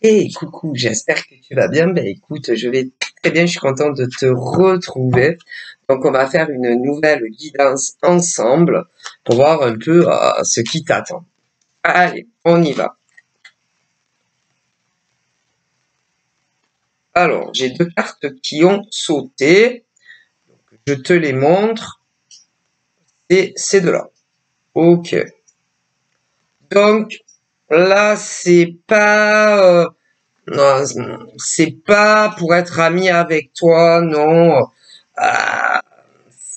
Hey, coucou, j'espère que tu vas bien. Ben écoute, je vais très bien, je suis contente de te retrouver. Donc on va faire une nouvelle guidance ensemble pour voir un peu ce qui t'attend. Allez, on y va. Alors, j'ai deux cartes qui ont sauté. Je te les montre. Et c'est de là. Ok. Donc là, non, c'est pas pour être ami avec toi, non. Euh,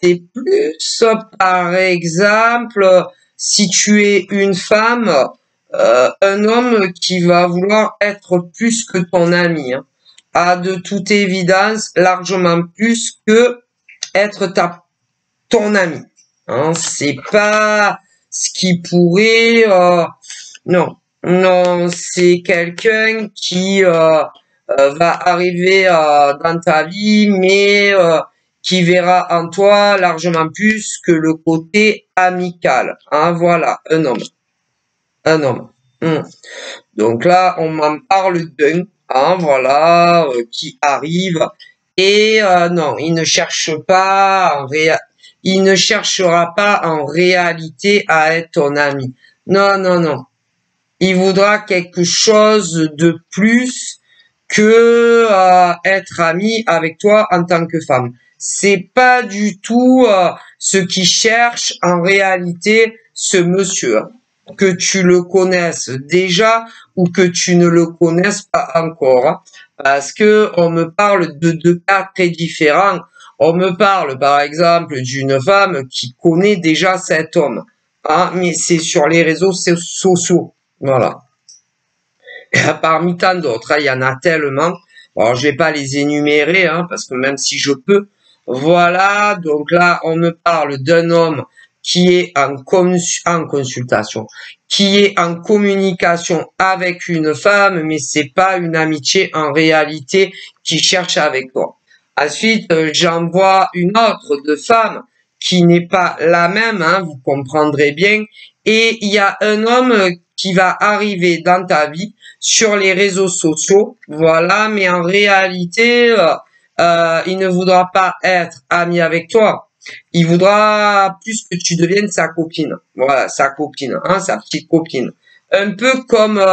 C'est plus, par exemple, si tu es une femme, un homme qui va vouloir être plus que ton ami, hein, a de toute évidence largement plus que être ton ami. Hein, c'est pas ce qui pourrait, non, non, c'est quelqu'un qui va arriver dans ta vie, mais qui verra en toi largement plus que le côté amical. Hein, voilà, un homme, un homme. Hmm. Donc là, on m'en parle d'un, hein, voilà, qui arrive et non, il ne cherchera pas en réalité à être ton ami. Non, non, non. Il voudra quelque chose de plus que être ami avec toi en tant que femme. C'est pas du tout ce qu'il cherche en réalité ce monsieur. Hein. Que tu le connaisses déjà ou que tu ne le connaisses pas encore. Hein. Parce que on me parle de deux cas très différents. On me parle par exemple d'une femme qui connaît déjà cet homme. Hein, mais c'est sur les réseaux sociaux. Voilà. Parmi tant d'autres, hein, il y en a tellement. Alors, je vais pas les énumérer, hein, parce que même si je peux. Voilà, donc là, on me parle d'un homme qui est en consultation, qui est en communication avec une femme, mais c'est pas une amitié en réalité qui cherche avec toi. Ensuite, j'en vois une autre de femme qui n'est pas la même, hein, vous comprendrez bien. Et il y a un homme qui va arriver dans ta vie sur les réseaux sociaux, voilà, mais en réalité, il ne voudra pas être ami avec toi. Il voudra plus que tu deviennes sa copine. Voilà, sa copine, hein, sa petite copine. Un peu comme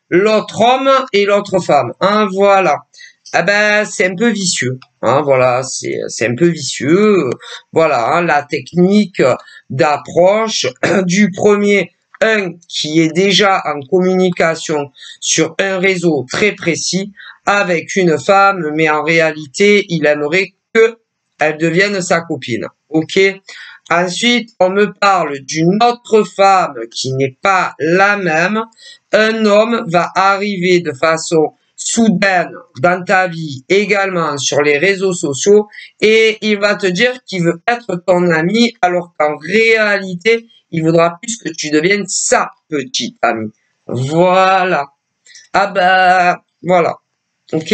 l'autre homme et l'autre femme, hein, voilà. Ah ben, c'est un peu vicieux, hein, voilà, c'est un peu vicieux. Voilà, hein, la technique d'approche du premier, un qui est déjà en communication sur un réseau très précis avec une femme, mais en réalité, il aimerait que elle devienne sa copine. Ok? Ensuite, on me parle d'une autre femme qui n'est pas la même. Un homme va arriver de façon soudaine dans ta vie, également sur les réseaux sociaux, et il va te dire qu'il veut être ton ami, alors qu'en réalité, il voudra plus que tu deviennes sa petite amie. Voilà. Ah bah, voilà. Ok.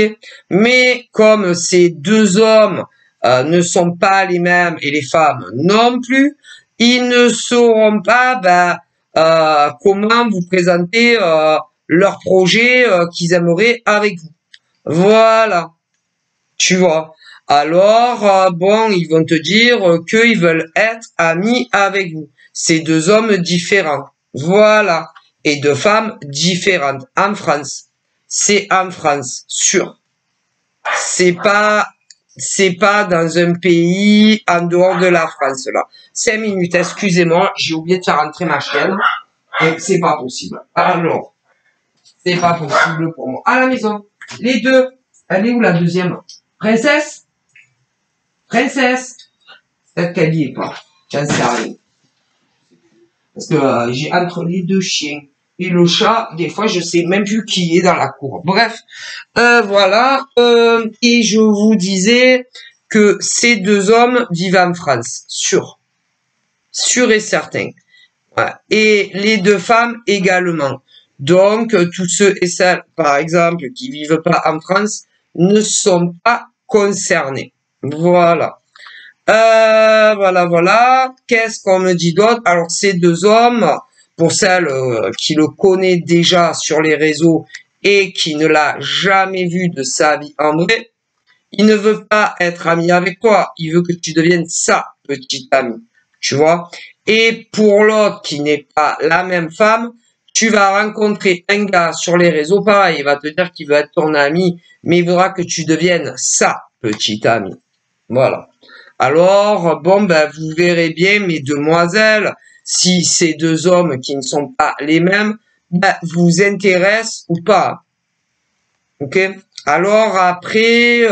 Mais comme ces deux hommes ne sont pas les mêmes et les femmes non plus, ils ne sauront pas comment vous présenter leur projet qu'ils aimeraient avec vous. Voilà. Tu vois. Alors, bon, ils vont te dire qu'ils veulent être amis avec vous. C'est deux hommes différents. Voilà. Et deux femmes différentes. En France. C'est en France, sûr. C'est pas, c'est pas dans un pays en dehors de la France, là. 5 minutes, excusez-moi, j'ai oublié de faire rentrer ma chienne. Et c'est pas possible. Alors, c'est pas possible pour moi. À la maison. Les deux. Elle est où la deuxième? Princesse? Princesse? Peut-être qu'elle y est pas. J'en sais rien. Parce que j'ai entre les deux chiens et le chat, des fois je sais même plus qui est dans la cour. Bref, voilà. Et je vous disais que ces deux hommes vivent en France, sûr, sûr et certain. Voilà. Et les deux femmes également. Donc tous ceux et celles, par exemple, qui vivent pas en France, ne sont pas concernés. Voilà. Voilà, voilà. Qu'est-ce qu'on me dit d'autre? Alors, ces deux hommes, pour celle qui le connaît déjà sur les réseaux et qui ne l'a jamais vu de sa vie en vrai, il ne veut pas être ami avec toi. Il veut que tu deviennes sa petite amie. Tu vois? Et pour l'autre qui n'est pas la même femme, tu vas rencontrer un gars sur les réseaux, pareil, il va te dire qu'il veut être ton ami, mais il voudra que tu deviennes sa petite amie. Voilà. Alors, bon, ben, vous verrez bien, mes demoiselles, si ces deux hommes qui ne sont pas les mêmes, ben, vous intéressent ou pas. Ok? Alors, après,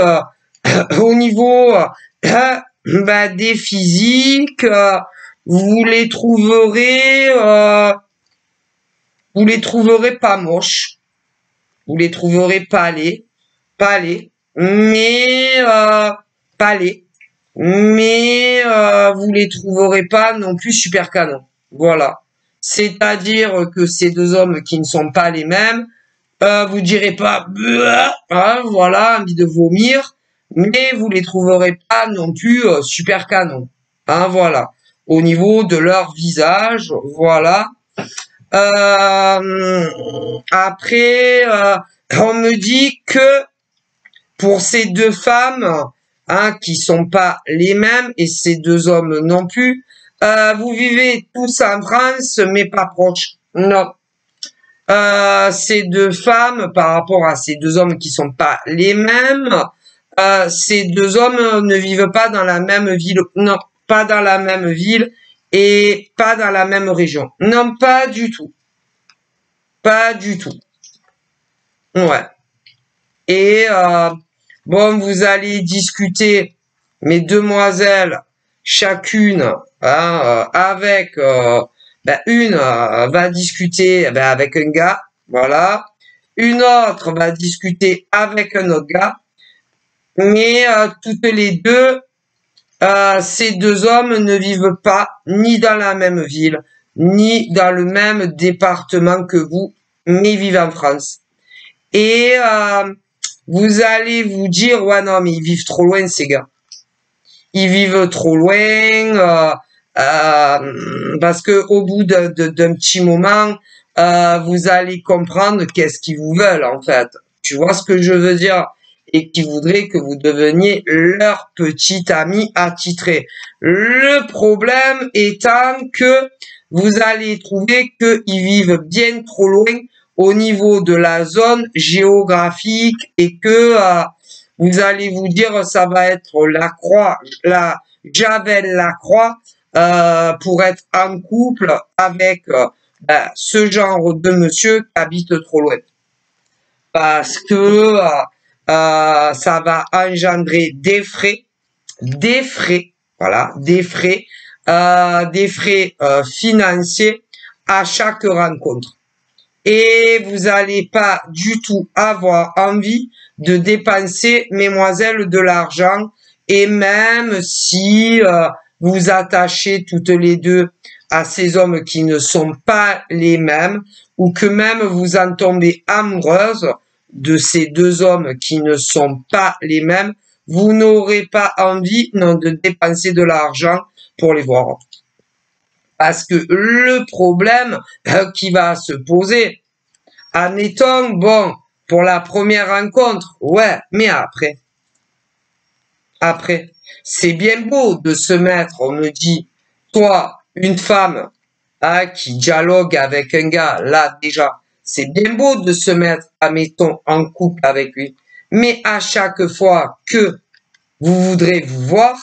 au niveau ben, des physiques, vous les trouverez pas moches, vous les trouverez pas laids, mais pas laids, mais vous les trouverez pas non plus super canons. Voilà. C'est-à-dire que ces deux hommes qui ne sont pas les mêmes, vous direz pas hein, voilà, envie de vomir, mais vous les trouverez pas non plus super canons. Hein, voilà. Au niveau de leur visage, voilà. Après, on me dit que pour ces deux femmes, hein, qui sont pas les mêmes, et ces deux hommes non plus, vous vivez tous en France, mais pas proches. Non. Ces deux femmes, par rapport à ces deux hommes qui sont pas les mêmes, ces deux hommes ne vivent pas dans la même ville. Non, pas dans la même ville et pas dans la même région. Non, pas du tout. Pas du tout. Ouais. Et bon, vous allez discuter, mes demoiselles, chacune, hein, avec ben, une va discuter ben, avec un gars, voilà. Une autre va discuter avec un autre gars, mais toutes les deux, ces deux hommes ne vivent pas ni dans la même ville, ni dans le même département que vous, mais vivent en France. Et vous allez vous dire, ouais, non, mais ils vivent trop loin, ces gars. Ils vivent trop loin, parce que au bout d'un petit moment, vous allez comprendre qu'est-ce qu'ils vous veulent, en fait. Tu vois ce que je veux dire? Et qui voudraient que vous deveniez leur petit ami attitré. Le problème étant que vous allez trouver qu'ils vivent bien trop loin au niveau de la zone géographique et que vous allez vous dire ça va être la croix, la Javel la croix pour être en couple avec ben, ce genre de monsieur qui habite trop loin. Parce que ça va engendrer des frais, voilà, des frais financiers à chaque rencontre. Et vous n'allez pas du tout avoir envie de dépenser, mesdemoiselles, de l'argent. Et même si vous attachez toutes les deux à ces hommes qui ne sont pas les mêmes, ou que même vous en tombez amoureuse de ces deux hommes qui ne sont pas les mêmes, vous n'aurez pas envie non, de dépenser de l'argent pour les voir. Parce que le problème qui va se poser, admettons, bon, pour la première rencontre, ouais, mais après, c'est bien beau de se mettre, on me dit, toi, une femme, hein, qui dialogue avec un gars, là, déjà, c'est bien beau de se mettre, admettons, en couple avec lui. Mais à chaque fois que vous voudrez vous voir,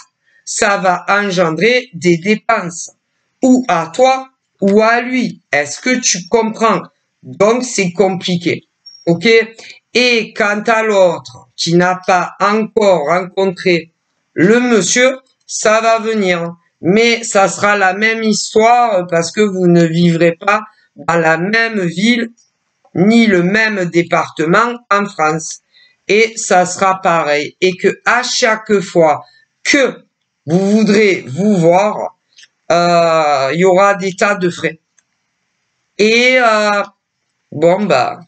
ça va engendrer des dépenses. Ou à toi, ou à lui. Est-ce que tu comprends? Donc, c'est compliqué. OK? Et quant à l'autre qui n'a pas encore rencontré le monsieur, ça va venir. Mais ça sera la même histoire parce que vous ne vivrez pas dans la même ville ni le même département en France. Et ça sera pareil. Et que à chaque fois que vous voudrez vous voir, il y aura des tas de frais. Et bon, bah,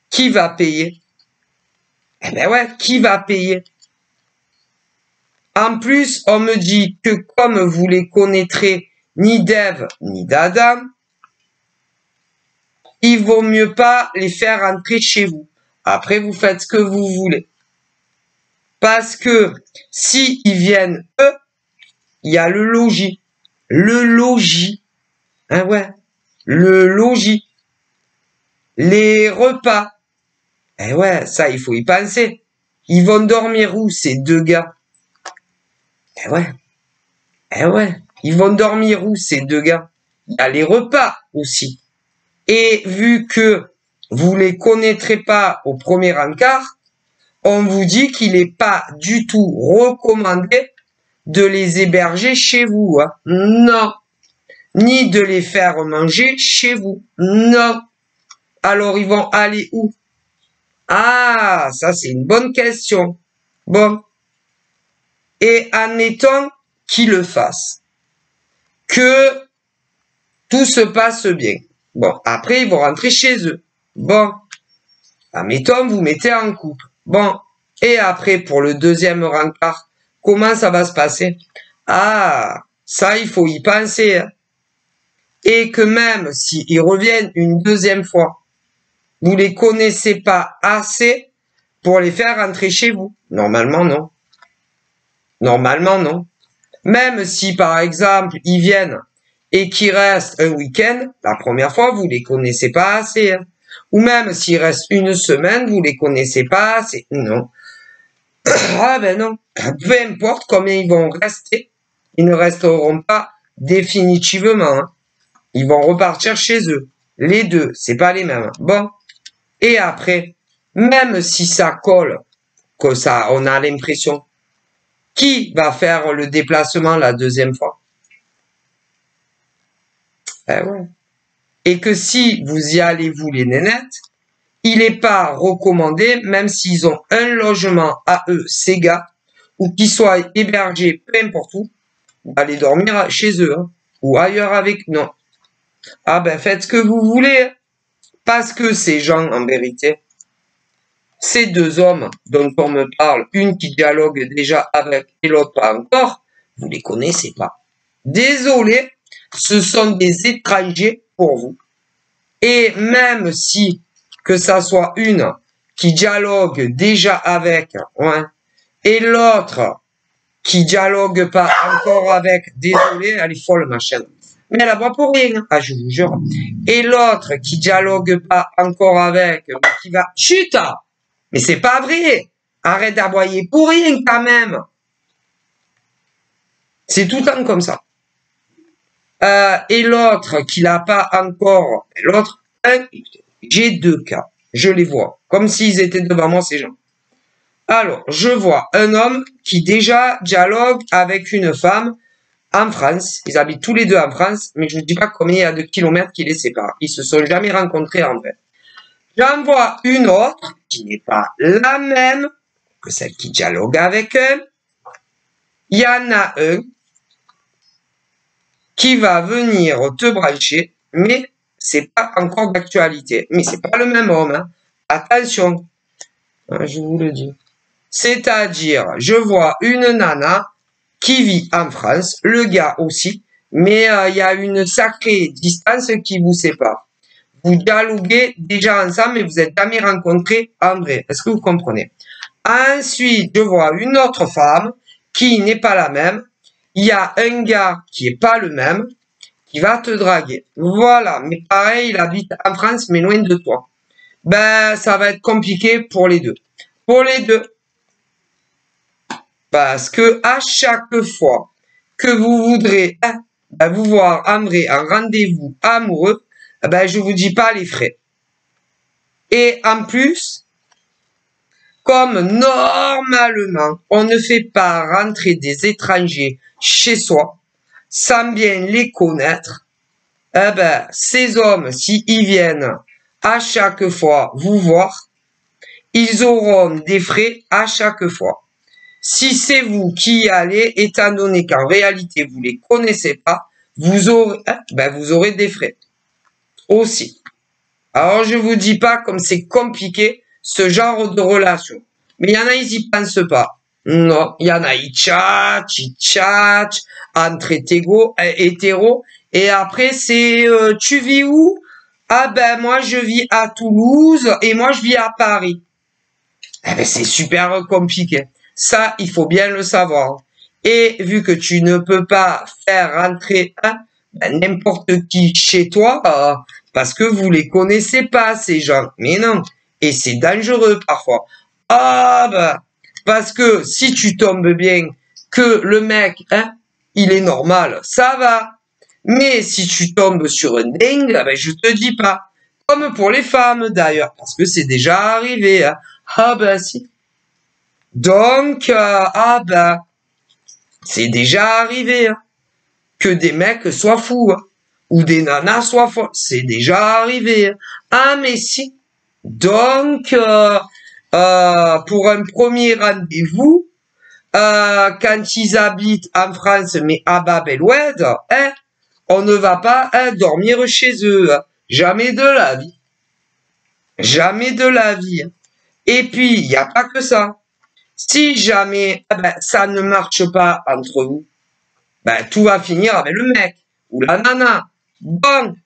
qui va payer? Eh ben ouais, qui va payer? En plus, on me dit que comme vous les connaîtrez ni d'Ève ni d'Adam, il vaut mieux pas les faire rentrer chez vous. Après, vous faites ce que vous voulez. Parce que si ils viennent eux, il y a le logis. Le logis. Hein, ouais. Le logis. Les repas. Eh ouais, ça, il faut y penser. Ils vont dormir où, ces deux gars? Eh ouais. Eh ouais. Ils vont dormir où, ces deux gars? Il y a les repas aussi. Et vu que vous les connaîtrez pas au premier encart, on vous dit qu'il n'est pas du tout recommandé de les héberger chez vous. Hein. Non. Ni de les faire manger chez vous. Non. Alors, ils vont aller où? Ah, ça, c'est une bonne question. Bon. Et admettons qu'ils le fassent. Que tout se passe bien. Bon, après, ils vont rentrer chez eux. Bon. Admettons, vous mettez en couple. Bon. Et après, pour le deuxième rencard, comment ça va se passer? Ah, ça, il faut y penser. Hein. Et que même s'ils reviennent une deuxième fois, vous les connaissez pas assez pour les faire rentrer chez vous. Normalement, non. Normalement, non. Même si, par exemple, ils viennent et qu'ils restent un week-end, la première fois, vous les connaissez pas assez. Hein. Ou même s'ils restent une semaine, vous les connaissez pas assez. Non. Ah ben non. Peu importe combien ils vont rester, ils ne resteront pas définitivement. Hein. Ils vont repartir chez eux. Les deux, c'est pas les mêmes. Bon. Et après, même si ça colle, que ça, on a l'impression, qui va faire le déplacement la deuxième fois? Eh ouais. Et que si vous y allez, vous les nénettes, il n'est pas recommandé, même s'ils ont un logement à eux, ces gars, ou qu'ils soient hébergés peu importe où, d'aller dormir chez eux, hein, ou ailleurs avec, non. Ah ben, faites ce que vous voulez, hein, parce que ces gens, en vérité, ces deux hommes dont on me parle, une qui dialogue déjà avec et l'autre pas encore, vous les connaissez pas. Désolé, ce sont des étrangers pour vous. Et même si que ça soit une qui dialogue déjà avec, ouais, et l'autre qui dialogue pas encore avec, désolé, elle est folle ma chaîne. Mais elle aboie pour rien, ah je vous jure. Et l'autre qui dialogue pas encore avec, mais qui va, chut, mais c'est pas vrai. Arrête d'aboyer pour rien quand même. C'est tout le temps comme ça. Et l'autre qui l'a pas encore, l'autre, j'ai deux cas. Je les vois. Comme s'ils étaient devant moi, ces gens. Alors, je vois un homme qui déjà dialogue avec une femme en France. Ils habitent tous les deux en France, mais je ne dis pas combien il y a de kilomètres qui les séparent. Ils se sont jamais rencontrés en vrai. J'en vois une autre qui n'est pas la même que celle qui dialogue avec eux. Il y en a un qui va venir te brancher, mais c'est pas encore d'actualité. Mais c'est pas le même homme. Hein. Attention, je vous le dis. C'est-à-dire, je vois une nana qui vit en France, le gars aussi, mais il y a une sacrée distance qui vous sépare. Vous dialoguez déjà ensemble, mais vous êtes jamais rencontrés en vrai. Est-ce que vous comprenez? Ensuite, je vois une autre femme qui n'est pas la même. Il y a un gars qui est pas le même, qui va te draguer. Voilà, mais pareil, il habite en France, mais loin de toi. Ben, ça va être compliqué pour les deux. Pour les deux. Parce que à chaque fois que vous voudrez vous voir en vrai, un rendez-vous amoureux, ben, je vous dis pas les frais. Et en plus, comme normalement, on ne fait pas rentrer des étrangers chez soi, sans bien les connaître, eh ben, ces hommes, s'ils viennent à chaque fois vous voir, ils auront des frais à chaque fois. Si c'est vous qui y allez, étant donné qu'en réalité, vous les connaissez pas, vous aurez des frais. Aussi. Alors, je vous dis pas comme c'est compliqué, ce genre de relation. Mais il y en a, ils y pensent pas. Non, il y en a, ils tchatchent, entre hétéros, et après, c'est, tu vis où? Ah ben moi je vis à Toulouse et moi je vis à Paris. Eh ben c'est super compliqué. Ça, il faut bien le savoir. Et vu que tu ne peux pas faire rentrer n'importe qui chez toi, parce que vous les connaissez pas, ces gens. Mais non. Et c'est dangereux parfois. Ah ben, parce que si tu tombes bien, que le mec, il est normal, ça va. Mais si tu tombes sur un dingue, ben je te dis pas. Comme pour les femmes d'ailleurs, parce que c'est déjà arrivé. Hein. Ah ben si. Donc, ah ben, c'est déjà arrivé hein, que des mecs soient fous hein, ou des nanas soient folles. C'est déjà arrivé. Hein. Ah mais si. Donc, pour un premier rendez-vous, quand ils habitent en France, mais à Bab el-Oued, hein, on ne va pas dormir chez eux. Hein. Jamais de la vie. Jamais de la vie. Hein. Et puis, il n'y a pas que ça. Si jamais ça ne marche pas entre vous, tout va finir avec le mec ou la nana. Bon,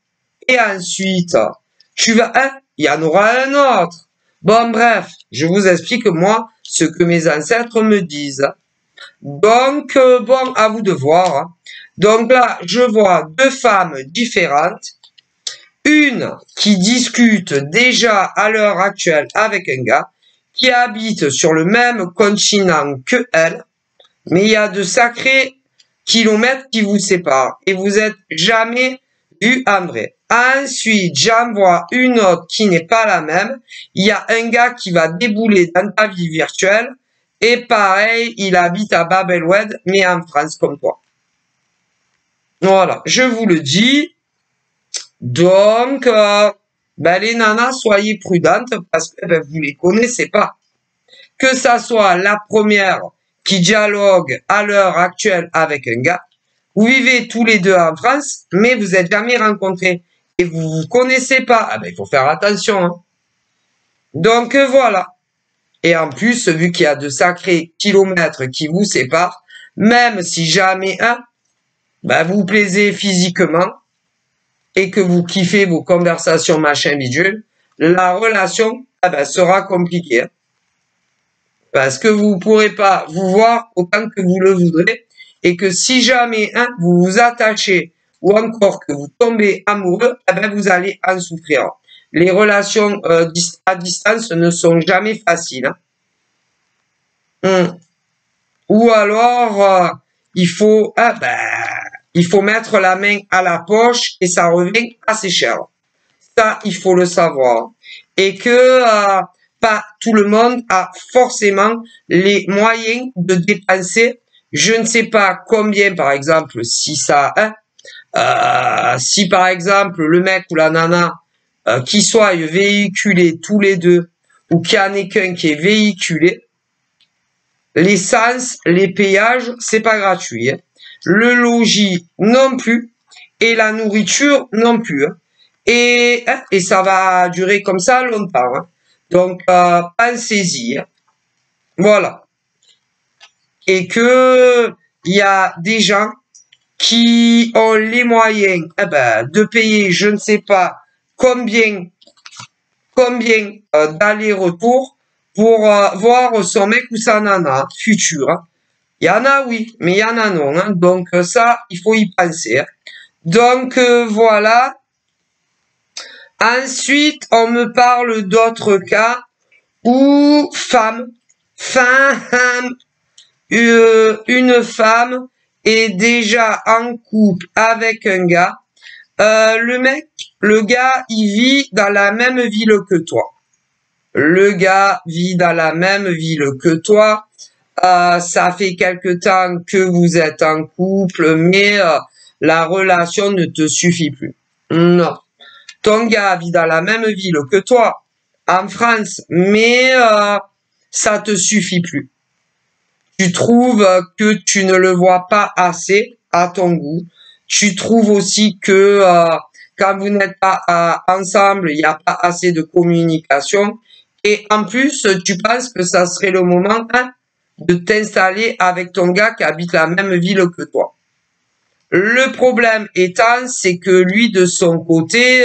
et ensuite, il y en aura un autre. Bon, bref, je vous explique moi ce que mes ancêtres me disent. Donc, bon, à vous de voir. Hein. Donc là, je vois deux femmes différentes. Une qui discute déjà à l'heure actuelle avec un gars qui habite sur le même continent que elle, mais il y a de sacrés kilomètres qui vous séparent et vous êtes jamais vus en vrai. Ensuite, j'en vois une autre qui n'est pas la même. Il y a un gars qui va débouler dans ta vie virtuelle et pareil, il habite à Bab el-Oued, mais en France comme toi. Voilà, je vous le dis. Donc, les nanas, soyez prudentes parce que vous les connaissez pas. Que ça soit la première qui dialogue à l'heure actuelle avec un gars, vous vivez tous les deux en France, mais vous êtes jamais rencontrés et vous vous connaissez pas. Ah ben, il faut faire attention. Hein. Donc voilà. Et en plus, vu qu'il y a de sacrés kilomètres qui vous séparent, même si jamais vous vous plaisez physiquement et que vous kiffez vos conversations machin bidule, la relation sera compliquée. Hein. Parce que vous ne pourrez pas vous voir autant que vous le voudrez et que si jamais vous vous attachez ou encore que vous tombez amoureux, vous allez en souffrir. Les relations à distance ne sont jamais faciles. Hein. Ou alors, il faut mettre la main à la poche et ça revient assez cher. Ça, il faut le savoir. Et que pas tout le monde a forcément les moyens de dépenser. Je ne sais pas combien, par exemple, si par exemple le mec ou la nana qui soient véhiculés tous les deux ou qu'il y en ait qu'un qui est véhiculé, l'essence, les péages, c'est pas gratuit. Hein. Le logis non plus et la nourriture non plus. Hein. Et ça va durer comme ça longtemps. Hein. Donc, pensez-y. Hein. Voilà. Et que il y a des gens qui ont les moyens de payer, je ne sais pas combien d'aller-retour pour voir son mec ou sa nana futur. Hein. Il y en a oui, mais il y en a non. Hein. Donc ça, il faut y penser. Hein. Donc voilà. Ensuite, on me parle d'autres cas où une femme est déjà en couple avec un gars. Le gars, il vit dans la même ville que toi. Le gars vit dans la même ville que toi. Ça fait quelque temps que vous êtes en couple, mais la relation ne te suffit plus. Non. Ton gars vit dans la même ville que toi, en France, mais ça te suffit plus. Tu trouves que tu ne le vois pas assez à ton goût. Tu trouves aussi que quand vous n'êtes pas ensemble, il n'y a pas assez de communication. Et en plus, tu penses que ça serait le moment de t'installer avec ton gars qui habite la même ville que toi. Le problème étant, c'est que lui, de son côté,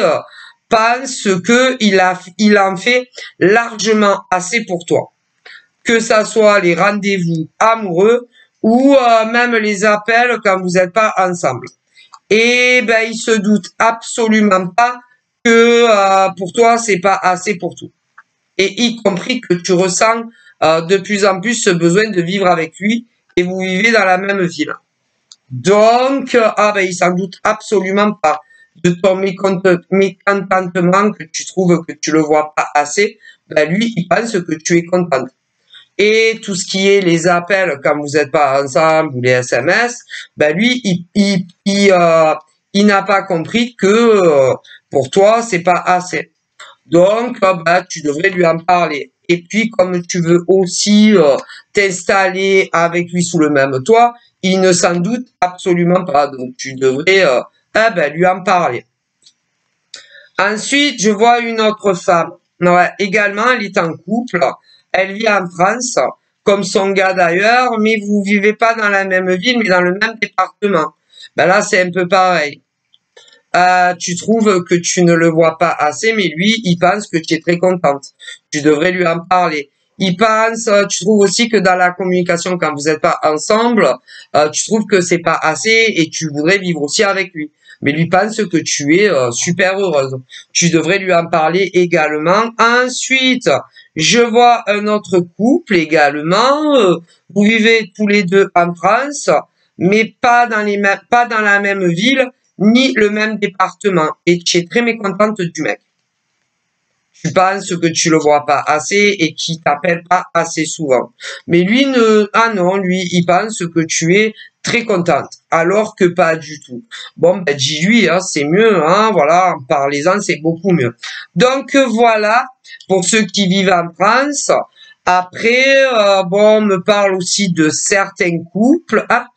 pense que il en fait largement assez pour toi. Que ça soit les rendez-vous amoureux ou même les appels quand vous n'êtes pas ensemble. Et ben il se doute absolument pas que pour toi c'est pas assez pour tout. Et y compris que tu ressens de plus en plus ce besoin de vivre avec lui et vous vivez dans la même ville. Donc ben il s'en doute absolument pas de ton mécontentement que tu trouves que tu le vois pas assez. Ben lui il pense que tu es contente. Et tout ce qui est les appels quand vous n'êtes pas ensemble ou les SMS, ben lui, il n'a pas compris que pour toi, c'est pas assez. Donc, ben, tu devrais lui en parler. Et puis, comme tu veux aussi t'installer avec lui sous le même toit, il ne s'en doute absolument pas. Donc, tu devrais ben, lui en parler. Ensuite, je vois une autre femme. Ouais, également, elle est en couple. Elle vit en France, comme son gars d'ailleurs, mais vous vivez pas dans la même ville, mais dans le même département. Ben là, c'est un peu pareil. Tu trouves que tu ne le vois pas assez, mais lui, il pense que tu es très contente. Tu devrais lui en parler. Il pense, tu trouves aussi que dans la communication, quand vous n'êtes pas ensemble, tu trouves que c'est pas assez et tu voudrais vivre aussi avec lui. Mais lui pense que tu es super heureuse. Tu devrais lui en parler également. Ensuite, je vois un autre couple également. Vous vivez tous les deux en France, mais pas dans la même ville ni le même département. Et tu es très mécontente du mec. Tu penses que tu le vois pas assez et qu'il t'appelle pas assez souvent. Mais lui non, lui, il pense que tu es très contente, alors que pas du tout. Bon, ben, dis-lui, hein, c'est mieux, hein, voilà, parlez-en, c'est beaucoup mieux. Donc, voilà, pour ceux qui vivent en France. Après, bon, on me parle aussi de certains couples, hein,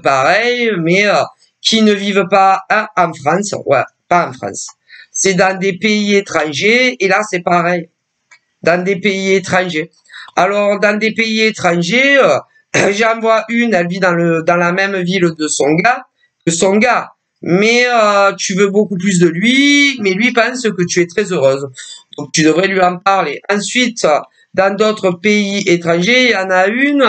pareil, mais qui ne vivent pas en France, ouais, pas en France. C'est dans des pays étrangers, et là, c'est pareil. Dans des pays étrangers. Alors, dans des pays étrangers, j'en vois une, elle vit dans la même ville de son gars, mais tu veux beaucoup plus de lui, mais lui pense que tu es très heureuse. Donc, tu devrais lui en parler. Ensuite, dans d'autres pays étrangers, il y en a une,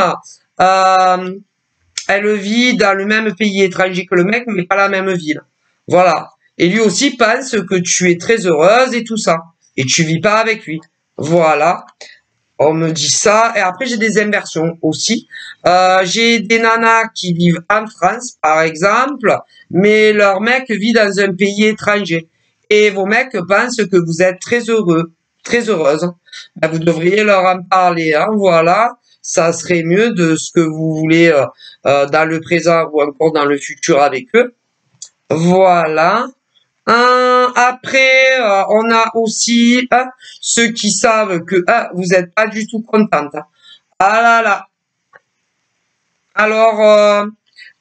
elle vit dans le même pays étranger que le mec, mais pas la même ville. Voilà. Et lui aussi pense que tu es très heureuse et tout ça. Et tu vis pas avec lui. Voilà. On me dit ça. Et après, j'ai des inversions aussi. J'ai des nanas qui vivent en France, par exemple, mais leur mec vit dans un pays étranger. Et vos mecs pensent que vous êtes très heureux, très heureuse. Ben, vous devriez leur en parler, hein, voilà. Ça serait mieux de ce que vous voulez dans le présent ou encore dans le futur avec eux. Voilà. Après, on a aussi ceux qui savent que vous n'êtes pas du tout contente. Ah là là. Alors,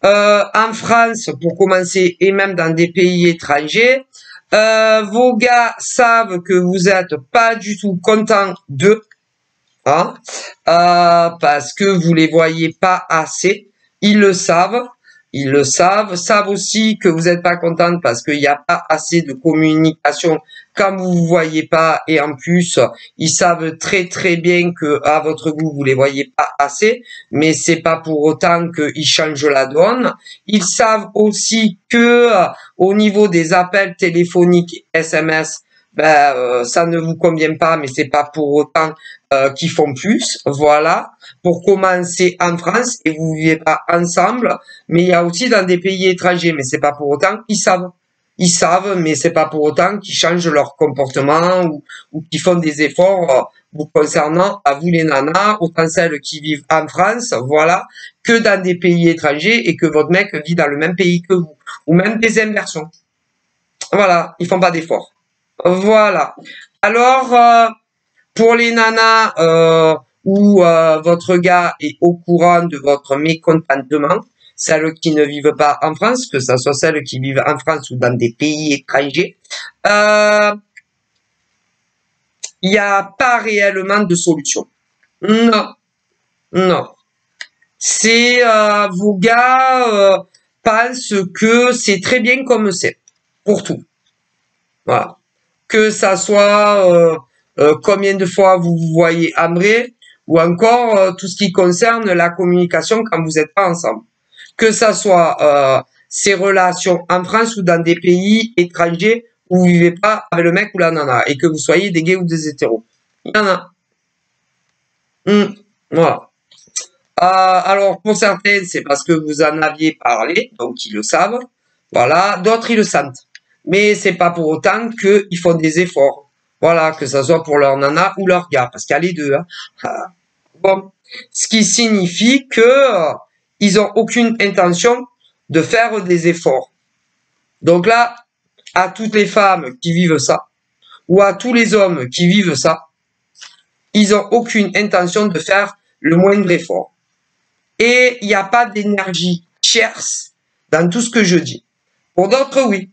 en France, pour commencer, et même dans des pays étrangers, vos gars savent que vous n'êtes pas du tout content d'eux, hein, parce que vous les voyez pas assez. Ils le savent. Savent aussi que vous n'êtes pas contente parce qu'il n'y a pas assez de communication quand vous vous voyez pas, et en plus, ils savent très très bien que à votre goût, vous les voyez pas assez, mais c'est pas pour autant qu'ils changent la donne. Ils savent aussi que au niveau des appels téléphoniques, SMS, ben, ça ne vous convient pas, mais c'est pas pour autant qu'ils font plus. Voilà. Pour commencer en France, et vous vivez pas ensemble, mais il y a aussi dans des pays étrangers, mais c'est pas pour autant qu'ils savent. Ils savent, mais c'est pas pour autant qu'ils changent leur comportement ou qu'ils font des efforts vous concernant à vous les nanas, autant celles qui vivent en France, voilà, que dans des pays étrangers et que votre mec vit dans le même pays que vous, ou même des inversions. Voilà, ils font pas d'efforts. Voilà. Alors, pour les nanas où votre gars est au courant de votre mécontentement, celles qui ne vivent pas en France, que ce soit celles qui vivent en France ou dans des pays étrangers, il n'y a pas réellement de solution. Non, non. C'est vos gars pensent que c'est très bien comme c'est, pour tout. Voilà. Que ça soit combien de fois vous vous voyez en vrai, ou encore tout ce qui concerne la communication quand vous n'êtes pas ensemble. Que ça soit ces relations en France ou dans des pays étrangers où vous vivez pas avec le mec ou la nana, et que vous soyez des gays ou des hétéros. Il y en a. Voilà. Alors, pour certains, c'est parce que vous en aviez parlé, donc ils le savent. Voilà. D'autres, ils le sentent. Mais c'est pas pour autant qu'ils font des efforts. Voilà, que ça soit pour leur nana ou leur gars, parce qu'il y a les deux. Hein. Bon. Ce qui signifie que ils ont aucune intention de faire des efforts. Donc là, à toutes les femmes qui vivent ça, ou à tous les hommes qui vivent ça, ils ont aucune intention de faire le moindre effort. Et il n'y a pas d'énergie tierce dans tout ce que je dis. Pour d'autres, oui.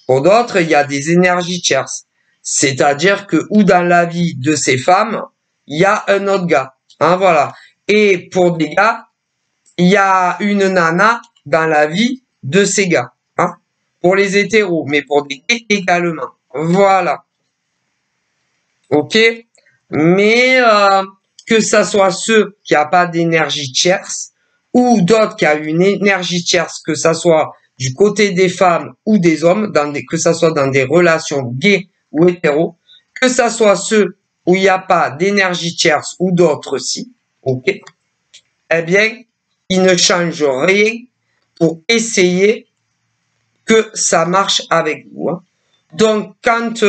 Pour d'autres, il y a des énergies tierces. C'est-à-dire que, ou dans la vie de ces femmes, il y a un autre gars. Hein, voilà. Et pour des gars, il y a une nana dans la vie de ces gars. Hein, pour les hétéros, mais pour des gays également. Voilà. Ok? Mais que ça soit ceux qui n'ont pas d'énergie tierce ou d'autres qui ont une énergie tierce, que ça soit du côté des femmes ou des hommes, que ça soit dans des relations gays ou hétéros, que ça soit ceux où il n'y a pas d'énergie tierce ou d'autres si, ok, eh bien, ils ne changent rien pour essayer que ça marche avec vous. Hein. Donc, quand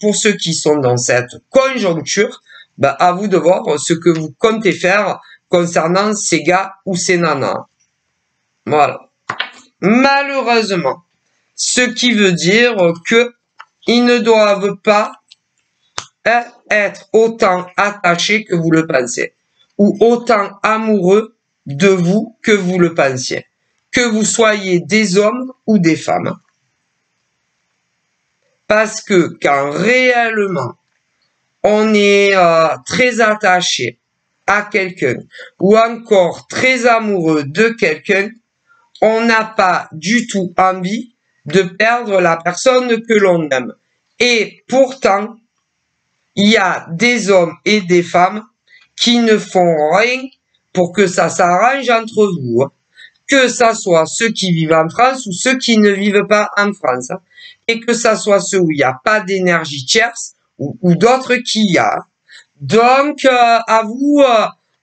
pour ceux qui sont dans cette conjoncture, bah, à vous de voir ce que vous comptez faire concernant ces gars ou ces nanas. Voilà. Malheureusement, ce qui veut dire que ils ne doivent pas être autant attachés que vous le pensez, ou autant amoureux de vous que vous le pensiez, que vous soyez des hommes ou des femmes. Parce que quand réellement on est très attaché à quelqu'un ou encore très amoureux de quelqu'un, on n'a pas du tout envie de perdre la personne que l'on aime. Et pourtant, il y a des hommes et des femmes qui ne font rien pour que ça s'arrange entre vous. Que ça soit ceux qui vivent en France ou ceux qui ne vivent pas en France. Et que ça soit ceux où il n'y a pas d'énergie tierce ou d'autres qui y a. Donc, à vous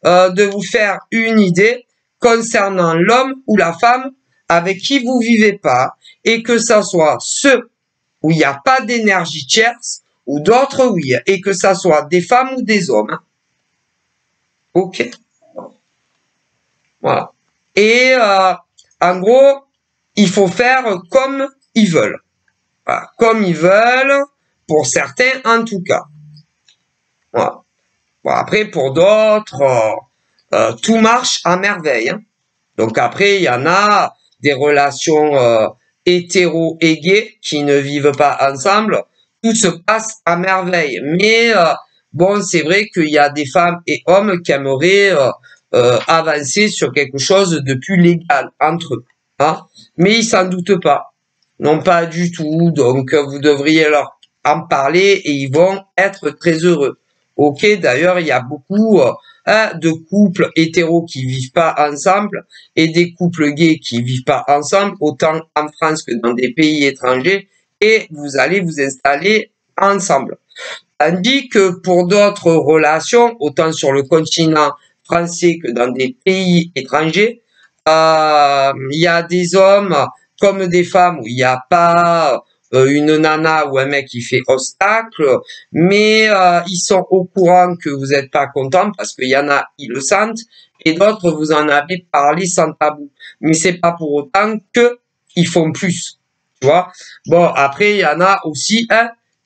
de vous faire une idée concernant l'homme ou la femme avec qui vous vivez pas, et que ça soit ceux où il n'y a pas d'énergie tierce ou d'autres oui, et que ça soit des femmes ou des hommes. Ok. Voilà. Et en gros, il faut faire comme ils veulent. Voilà. Comme ils veulent, pour certains en tout cas. Voilà. Bon, après, pour d'autres, tout marche à merveille. Hein. Donc après, il y en a des relations hétéro et gays qui ne vivent pas ensemble. Tout se passe à merveille. Mais bon, c'est vrai qu'il y a des femmes et hommes qui aimeraient avancer sur quelque chose de plus légal entre eux. Hein. Mais ils s'en doutent pas. Non, pas du tout. Donc vous devriez leur en parler et ils vont être très heureux. Ok, d'ailleurs, il y a beaucoup de couples hétéros qui vivent pas ensemble et des couples gays qui vivent pas ensemble, autant en France que dans des pays étrangers, et vous allez vous installer ensemble. Tandis que pour d'autres relations, autant sur le continent français que dans des pays étrangers, il y a des hommes comme des femmes où il n'y a pas une nana ou un mec qui fait obstacle, mais ils sont au courant que vous n'êtes pas content parce qu'il y en a, ils le sentent, et d'autres, vous en avez parlé sans tabou. Mais c'est pas pour autant que ils font plus, tu vois. Bon, après, il y en a aussi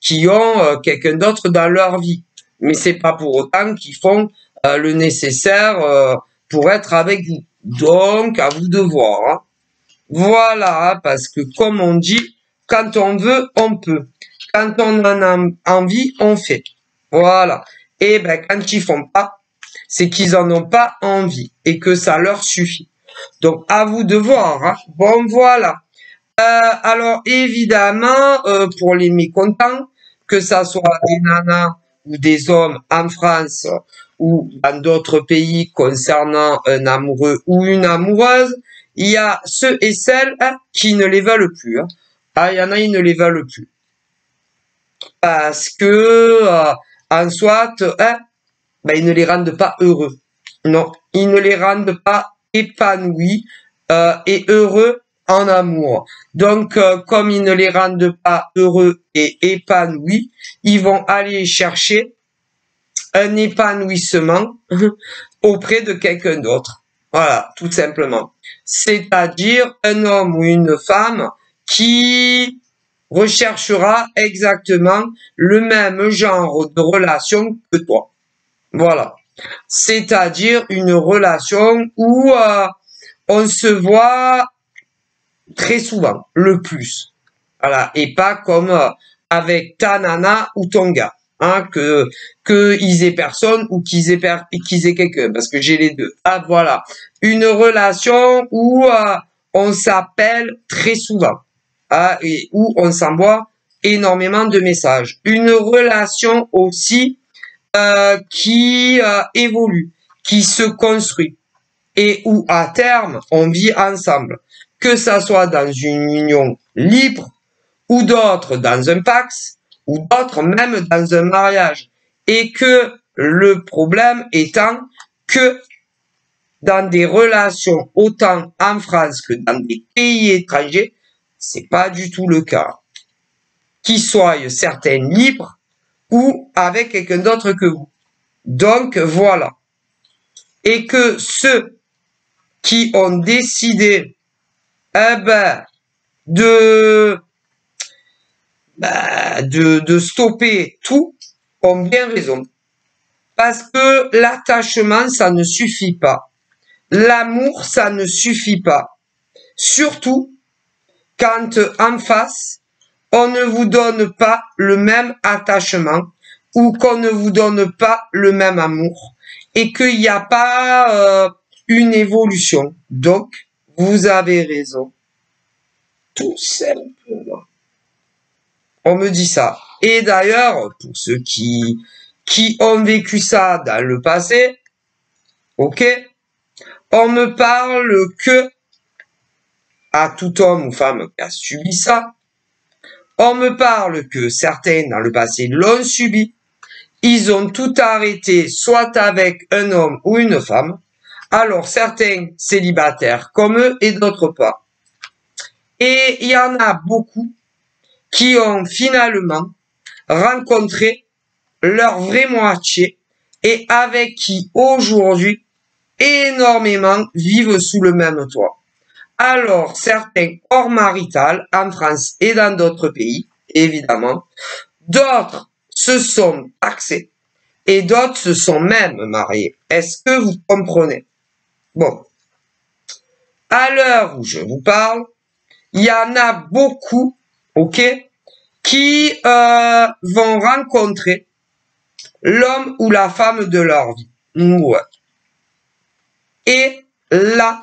qui ont quelqu'un d'autre dans leur vie, mais c'est pas pour autant qu'ils font le nécessaire pour être avec vous. Donc, à vous de voir. Hein. Voilà, hein, parce que comme on dit, quand on veut, on peut. Quand on en a envie, on fait. Voilà. Et ben, quand ils font pas, c'est qu'ils en ont pas envie et que ça leur suffit. Donc, à vous de voir. Hein. Bon, voilà. Alors évidemment, pour les mécontents, que ça soit des nanas ou des hommes en France ou dans d'autres pays concernant un amoureux ou une amoureuse, il y a ceux et celles qui ne les veulent plus. Hein. Ah, il y en a, ils ne les veulent plus. Parce que, en soit, ben, ils ne les rendent pas heureux. Non, ils ne les rendent pas épanouis et heureux en amour. Donc, comme ils ne les rendent pas heureux et épanouis, ils vont aller chercher un épanouissement auprès de quelqu'un d'autre. Voilà, tout simplement. C'est-à-dire un homme ou une femme qui recherchera exactement le même genre de relation que toi. Voilà. C'est-à-dire une relation où on se voit très souvent, le plus. Voilà. Et pas comme avec ta nana ou ton gars. Hein, que ils aient personne ou qu'ils aient quelqu'un, parce que j'ai les deux. Ah, voilà. Une relation où on s'appelle très souvent. Ah, et où on s'envoie énormément de messages. Une relation aussi qui évolue, qui se construit et où à terme on vit ensemble, que ça soit dans une union libre ou d'autres dans un pax ou d'autres même dans un mariage, et que le problème étant que dans des relations autant en France que dans des pays étrangers, c'est pas du tout le cas. Qu'ils soient certains libres ou avec quelqu'un d'autre que vous. Donc voilà. Et que ceux qui ont décidé de stopper tout ont bien raison. Parce que l'attachement, ça ne suffit pas. L'amour, ça ne suffit pas. Surtout quand en face, on ne vous donne pas le même attachement ou qu'on ne vous donne pas le même amour et qu'il n'y a pas une évolution. Donc, vous avez raison. Tout simplement. On me dit ça. Et d'ailleurs, pour ceux qui ont vécu ça dans le passé, ok, on me parle que à tout homme ou femme qui a subi ça, on me parle que certains dans le passé l'ont subi, ils ont tout arrêté, soit avec un homme ou une femme, alors certains célibataires comme eux et d'autres pas. Et il y en a beaucoup qui ont finalement rencontré leur vraie moitié et avec qui aujourd'hui énormément vivent sous le même toit. Alors, certains hors marital en France et dans d'autres pays, évidemment, d'autres se sont taxés et d'autres se sont même mariés. Est-ce que vous comprenez? Bon, à l'heure où je vous parle, il y en a beaucoup, ok, qui vont rencontrer l'homme ou la femme de leur vie. Ouais. Et là,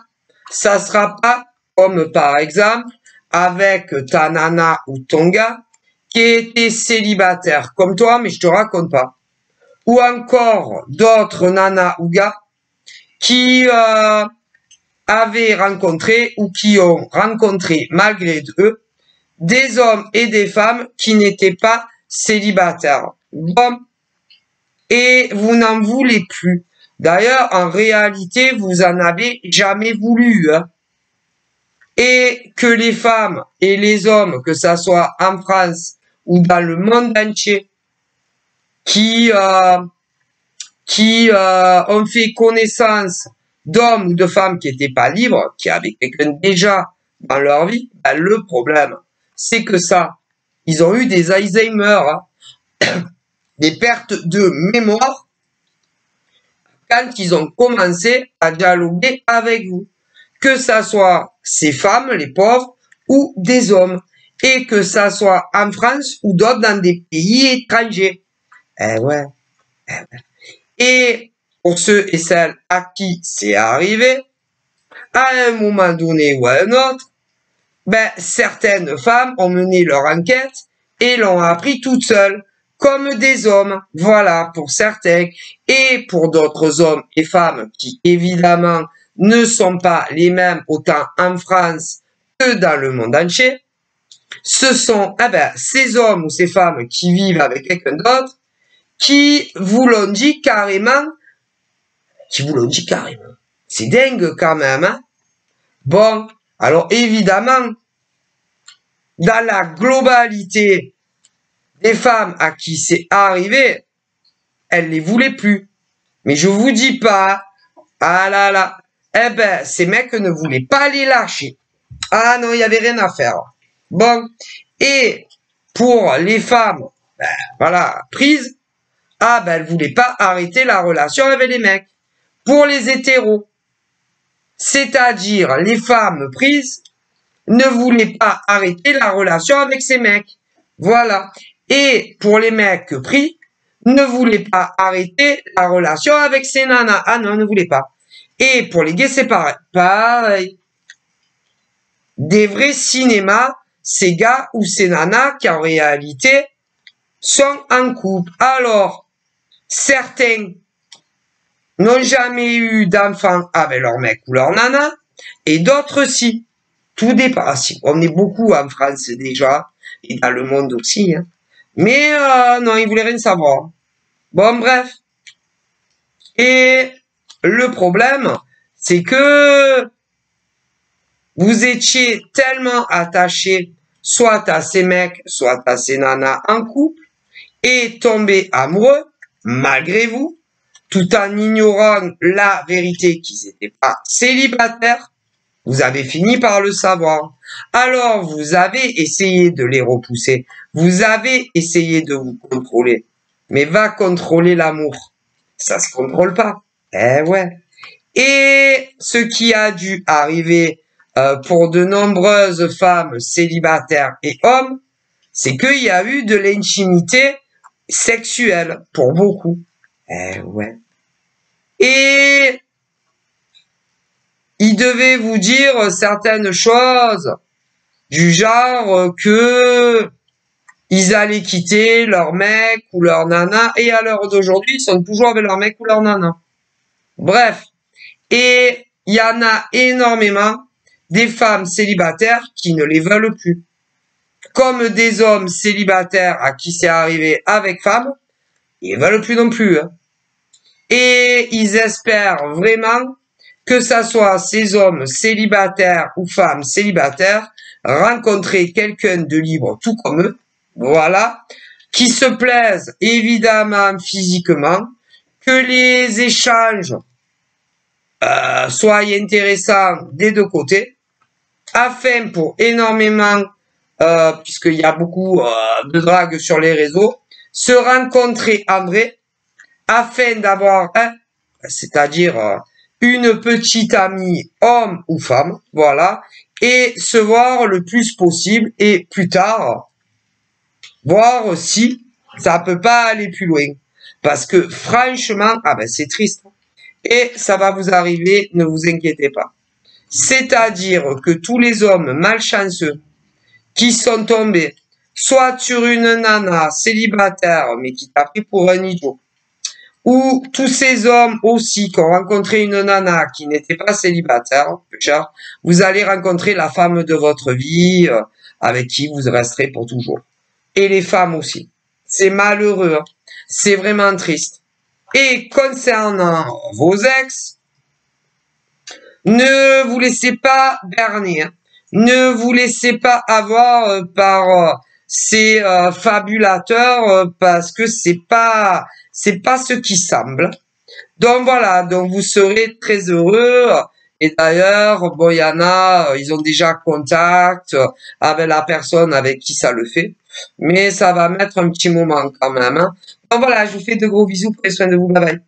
ça sera pas comme par exemple avec ta nana ou ton gars qui était célibataire comme toi, mais je te raconte pas. Ou encore d'autres nanas ou gars qui avaient rencontré ou qui ont rencontré malgré eux des hommes et des femmes qui n'étaient pas célibataires. Bon. Et vous n'en voulez plus. D'ailleurs, en réalité, vous en avez jamais voulu. Hein. Et que les femmes et les hommes, que ça soit en France ou dans le monde entier, qui ont fait connaissance d'hommes ou de femmes qui n'étaient pas libres, qui avaient quelqu'un déjà dans leur vie, ben le problème, c'est que ça, ils ont eu des Alzheimer, hein, des pertes de mémoire, quand ils ont commencé à dialoguer avec vous. Que ça soit ces femmes, les pauvres, ou des hommes. Et que ça soit en France ou d'autres dans des pays étrangers. Eh ouais. Et pour ceux et celles à qui c'est arrivé, à un moment donné ou à un autre, certaines femmes ont mené leur enquête et l'ont appris toutes seules, comme des hommes, voilà, pour certains, et pour d'autres hommes et femmes qui, évidemment, ne sont pas les mêmes autant en France que dans le monde entier. Ce sont ces hommes ou ces femmes qui vivent avec quelqu'un d'autre qui vous l'ont dit carrément. C'est dingue quand même, hein? Bon, alors évidemment, dans la globalité des femmes à qui c'est arrivé, elles les voulaient plus. Mais je vous dis pas, ah là là, ces mecs ne voulaient pas les lâcher. Ah non, il y avait rien à faire. Bon, et pour les femmes, voilà, prises, elles voulaient pas arrêter la relation avec les mecs. Pour les hétéros, c'est-à-dire les femmes prises, ne voulaient pas arrêter la relation avec ces mecs. Voilà. Et pour les mecs pris, ne voulaient pas arrêter la relation avec ces nanas. Ah non, ne voulaient pas. Et pour les gays, c'est pareil. Des vrais cinémas, ces gars ou ces nanas qui en réalité sont en couple. Alors, certains n'ont jamais eu d'enfants avec leur mec ou leur nana, et d'autres si. Tout dépend. On est beaucoup en France déjà, et dans le monde aussi. Hein. Mais non, ils voulaient rien savoir. Bon, bref. Et le problème, c'est que vous étiez tellement attachés, soit à ces mecs, soit à ces nanas en couple, et tombés amoureux, malgré vous, tout en ignorant la vérité qu'ils n'étaient pas célibataires. Vous avez fini par le savoir. Alors, vous avez essayé de les repousser. Vous avez essayé de vous contrôler. Mais va contrôler l'amour. Ça se contrôle pas. Eh ouais. Et ce qui a dû arriver pour de nombreuses femmes célibataires et hommes, c'est qu'il y a eu de l'intimité sexuelle pour beaucoup. Eh ouais. Et ils devaient vous dire certaines choses du genre que ils allaient quitter leur mec ou leur nana, et à l'heure d'aujourd'hui, ils sont toujours avec leur mec ou leur nana. Bref. Et il y en a énormément des femmes célibataires qui ne les veulent plus. Comme des hommes célibataires à qui c'est arrivé avec femmes, ils ne veulent plus non plus. Hein. Et ils espèrent vraiment que ça soit ces hommes célibataires ou femmes célibataires, rencontrer quelqu'un de libre tout comme eux, voilà, qui se plaisent évidemment physiquement, que les échanges soient intéressants des deux côtés, afin pour énormément, puisqu'il y a beaucoup de drague sur les réseaux, se rencontrer en vrai, afin d'avoir c'est-à-dire une petite amie, homme ou femme, voilà, et se voir le plus possible, et plus tard, voir si ça peut pas aller plus loin. Parce que franchement, c'est triste. Et ça va vous arriver, ne vous inquiétez pas. C'est-à-dire que tous les hommes malchanceux qui sont tombés, soit sur une nana célibataire, mais qui t'a pris pour un idiot, ou tous ces hommes aussi qui ont rencontré une nana qui n'était pas célibataire, vous allez rencontrer la femme de votre vie, avec qui vous resterez pour toujours. Et les femmes aussi. C'est malheureux, hein. C'est vraiment triste. Et concernant vos ex, ne vous laissez pas berner, hein. Ne vous laissez pas avoir par ces fabulateurs, parce que c'est pas ce qui semble. Donc voilà, donc vous serez très heureux. Et d'ailleurs, bon, il y en a, ils ont déjà contact avec la personne avec qui ça le fait. Mais ça va mettre un petit moment quand même. Hein. Donc voilà, je vous fais de gros bisous, prenez soin de vous, bye bye.